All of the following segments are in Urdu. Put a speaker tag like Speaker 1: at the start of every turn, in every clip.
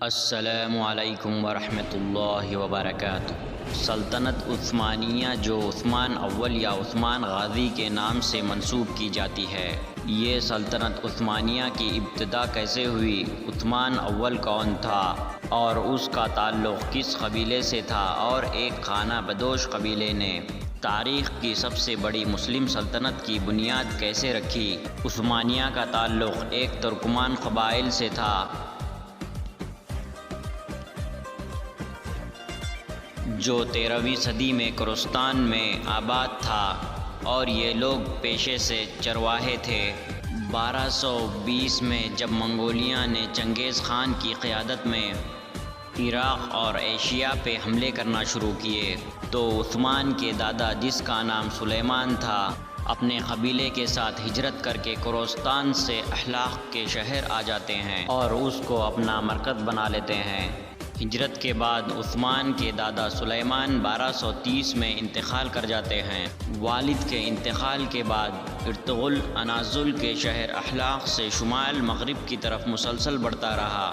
Speaker 1: السلام علیکم ورحمۃ اللہ وبرکاتہ۔ سلطنت عثمانیہ جو عثمان اول یا عثمان غازی کے نام سے منسوب کی جاتی ہے، یہ سلطنت عثمانیہ کی ابتدا کیسے ہوئی، عثمان اول کون تھا اور اس کا تعلق کس قبیلے سے تھا، اور ایک خانہ بدوش قبیلے نے تاریخ کی سب سے بڑی مسلم سلطنت کی بنیاد کیسے رکھی۔ عثمانیہ کا تعلق ایک ترکمان قبائل سے تھا جو 13ویں صدی میں کورستان میں آباد تھا، اور یہ لوگ پیشے سے چرواہے تھے۔ 1220 میں جب منگولیوں نے چنگیز خان کی قیادت میں عراق اور ایشیا پہ حملے کرنا شروع کیے تو عثمان کے دادا، جس کا نام سلیمان تھا، اپنے قبیلے کے ساتھ ہجرت کر کے کورستان سے احلاق کے شہر آ جاتے ہیں اور اس کو اپنا مرکز بنا لیتے ہیں۔ ہجرت کے بعد عثمان کے دادا سلیمان 1230 میں انتقال کر جاتے ہیں۔ والد کے انتقال کے بعد ارطغرل اناضول کے شہر احلاق سے شمال مغرب کی طرف مسلسل بڑھتا رہا۔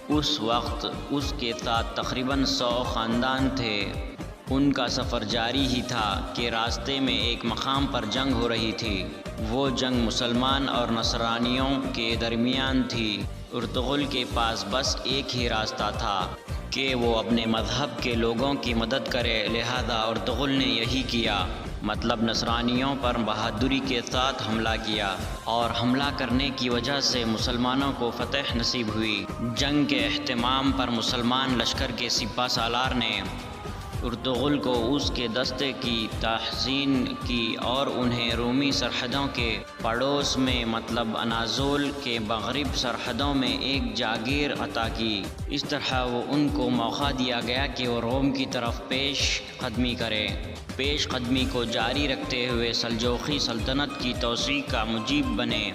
Speaker 1: اس وقت اس کے ساتھ تقریباً 100 خاندان تھے۔ ان کا سفر جاری ہی تھا کہ راستے میں ایک مقام پر جنگ ہو رہی تھی۔ وہ جنگ مسلمان اور نصرانیوں کے درمیان تھی۔ ارطغرل کے پاس بس ایک ہی راستہ تھا کہ وہ اپنے مذہب کے لوگوں کی مدد کرے، لہذا ارطغرل نے یہی کیا، مطلب نصرانیوں پر بہادری کے ساتھ حملہ کیا، اور حملہ کرنے کی وجہ سے مسلمانوں کو فتح نصیب ہوئی۔ جنگ کے اختتام پر مسلمان لشکر کے سپہ سالار نے ارطغرل کو اس کے دستے کی تحسین کی اور انہیں رومی سرحدوں کے پڑوس میں، مطلب اناضول کے مغرب سرحدوں میں ایک جاگیر عطا کی۔ اس طرح وہ ان کو موقع دیا گیا کہ وہ روم کی طرف پیش قدمی کریں۔ پیش قدمی کو جاری رکھتے ہوئے سلجوقی سلطنت کی توسیع کا موجب بنے۔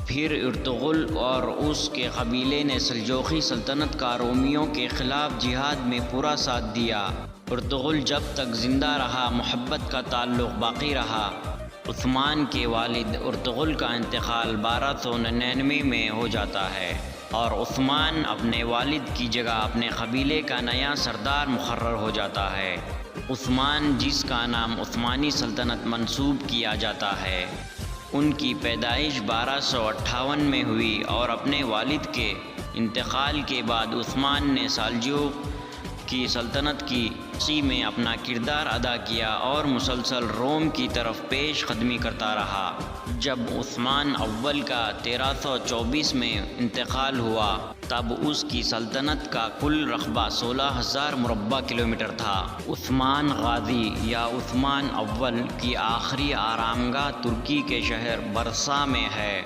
Speaker 1: پھر ارطغرل اور اس کے قبیلے نے سلجوقی سلطنت کا رومیوں کے خلاف جہاد میں پورا ساتھ دیا۔ ارطغرل جب تک زندہ رہا، محبت کا تعلق باقی رہا۔ عثمان کے والد ارطغرل کا انتقال 1299 میں ہو جاتا ہے اور عثمان اپنے والد کی جگہ اپنے قبیلے کا نیا سردار مقرر ہو جاتا ہے۔ عثمان، جس کا نام عثمانی سلطنت منسوب کیا جاتا ہے، ان کی پیدائش 1258 میں ہوئی، اور اپنے والد کے انتقال کے بعد عثمان نے سلجوق کی سلطنت کی توسیع میں اپنا کردار ادا کیا اور مسلسل روم کی طرف پیش قدمی کرتا رہا۔ جب عثمان اول کا 1324 میں انتقال ہوا، تب اس کی سلطنت کا کل رقبہ 16,000 مربع کلومیٹر تھا۔ عثمان غازی یا عثمان اول کی آخری آرامگاہ ترکی کے شہر برسا میں ہے۔